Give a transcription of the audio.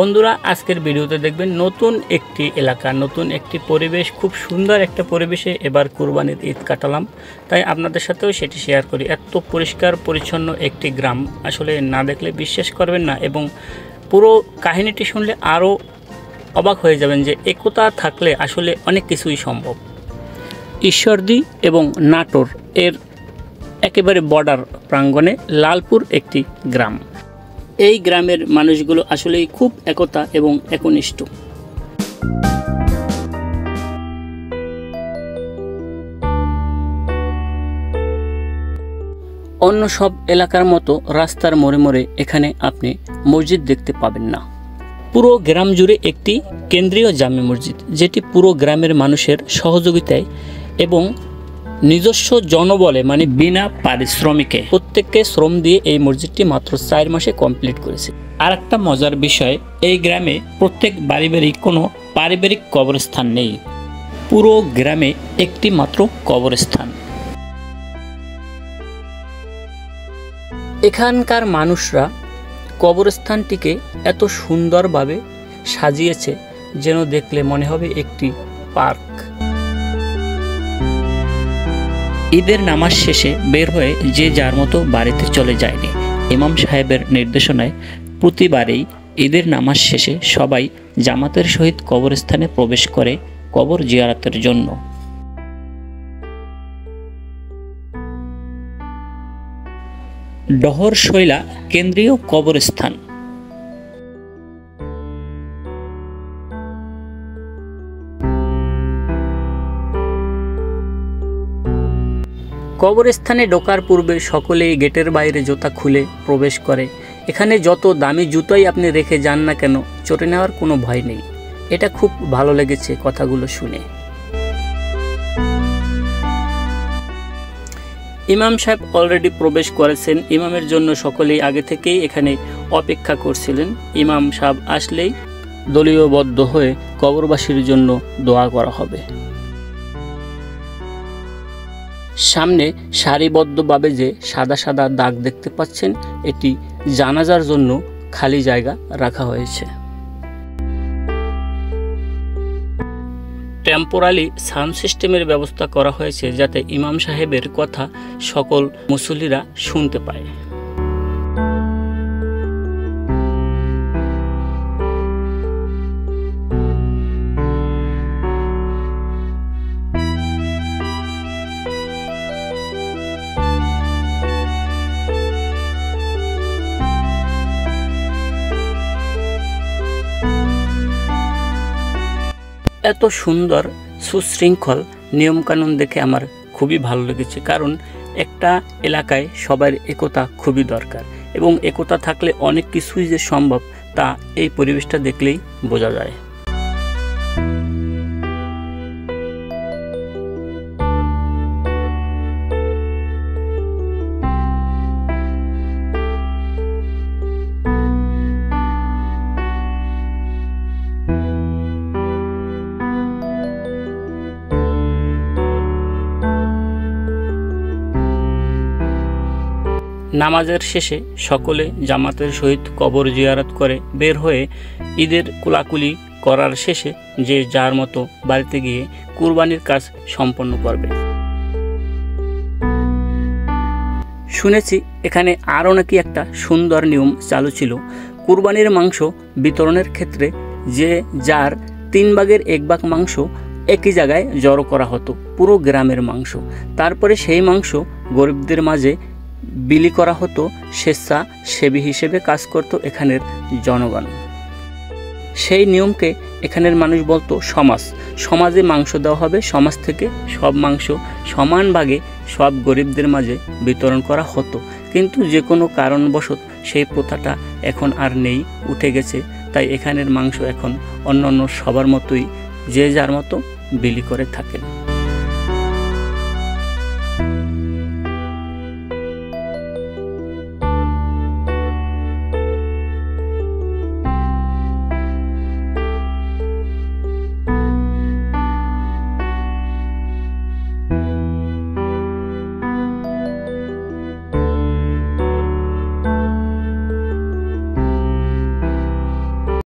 বন্ধুরা আজকের ভিডিওতে দেখবেন নতুন একটি এলাকা, নতুন একটি পরিবেশ, খুব সুন্দর একটা পরিবেশে এবার কুরবানির ঈদ কাটালাম। তাই আপনাদের সাথেও সেটি শেয়ার করি। এত পরিষ্কার পরিচ্ছন্ন একটি গ্রাম, আসলে না দেখলে বিশ্বাস করবেন না, এবং পুরো কাহিনীটি শুনলে আরও অবাক হয়ে যাবেন যে একতা থাকলে আসলে অনেক কিছুই সম্ভব। ঈশ্বরদী এবং নাটোর এর একেবারে বর্ডার প্রাঙ্গণে লালপুর একটি গ্রাম। এই গ্রামের মানুষগুলো আসলেই খুব একতা এবং একনিষ্ঠ। অন্য সব এলাকার মতো রাস্তার মোড়ে মোড়ে এখানে আপনি মসজিদ দেখতে পাবেন না। পুরো গ্রাম জুড়ে একটি কেন্দ্রীয় জামে মসজিদ, যেটি পুরো গ্রামের মানুষের সহযোগিতায় এবং নিজস্ব জনবলে, মানে বিনা পারিশ্রমিকে প্রত্যেককে শ্রম দিয়ে এই মসজিদটি মাত্র 4 মাসে কমপ্লিট করেছে। আর একটা মজার বিষয়, এই গ্রামে প্রত্যেক বাড়ি বাড়ি কোনো পারিবারিক কবরস্থান নেই। পুরো গ্রামে একটি মাত্র কবরস্থান। এখানকার মানুষরা কবরস্থানটিকে এত সুন্দরভাবে সাজিয়েছে যেন দেখলে মনে হবে একটি পার্ক। ঈদের নামাজ শেষে বের হয়ে যে যার মতো বাড়িতে চলে যায়নি। ইমাম সাহেবের নির্দেশনায় প্রতিবারেই ঈদের নামাজ শেষে সবাই জামাতের সহিত কবরস্থানে প্রবেশ করে কবর জিয়ারতের জন্য। ডহরশৈলা কেন্দ্রীয় কবরস্থান। কবরস্থানে ঢোকার পূর্বে সকলেই গেটের বাইরে জুতা খুলে প্রবেশ করে। এখানে যত দামি জুতোই আপনি রেখে যান না কেন, চোরে নেওয়ার কোনো ভয় নেই। এটা খুব ভালো লেগেছে কথাগুলো শুনে। ইমাম সাহেব অলরেডি প্রবেশ করেছেন। ইমামের জন্য সকলেই আগে থেকেই এখানে অপেক্ষা করছিলেন। ইমাম সাহেব আসলেই দলীয়বদ্ধ হয়ে কবরবাসীর জন্য দোয়া করা হবে। সামনে সারিবদ্ধভাবে যে সাদা সাদা দাগ দেখতে পাচ্ছেন, এটি জানাজার জন্য খালি জায়গা রাখা হয়েছে। টেম্পোরালি সাউন্ড সিস্টেমের ব্যবস্থা করা হয়েছে যাতে ইমাম সাহেবের কথা সকল মুসল্লিরা শুনতে পায়। এত সুন্দর সুশৃঙ্খল নিয়মকানুন দেখে আমার খুবই ভালো লেগেছে, কারণ একটা এলাকায় সবার একতা খুবই দরকার, এবং একতা থাকলে অনেক কিছুই যে সম্ভব তা এই পরিবেশটা দেখলেই বোঝা যায়। নামাজের শেষে সকলে জামাতের সহিত কবর জিয়ারত করে বের হয়ে ঈদের কুলাকুলি করার শেষে যে যার মতো বাড়িতে গিয়ে কুরবানির কাজ সম্পন্ন করবে। শুনেছি এখানে আরও নাকি একটা সুন্দর নিয়ম চালু ছিল। কুরবানির মাংস বিতরণের ক্ষেত্রে যে যার 3 ভাগের 1 ভাগ মাংস একই জায়গায় জড়ো করা হতো, পুরো গ্রামের মাংস। তারপরে সেই মাংস গরিবদের মাঝে বিলি করা হতো। স্বেচ্ছাসেবী হিসেবে কাজ করত এখানের জনগণ। সেই নিয়মকে এখানের মানুষ বলতো সমাজ। সমাজে মাংস দেওয়া হবে, সমাজ থেকে সব মাংস সমান ভাগে সব গরিবদের মাঝে বিতরণ করা হতো। কিন্তু যে কোনো কারণবশত সেই প্রথাটা এখন আর নেই, উঠে গেছে। তাই এখানের মাংস এখন অন্য সবার মতোই যে যার মতো বিলি করে থাকেন।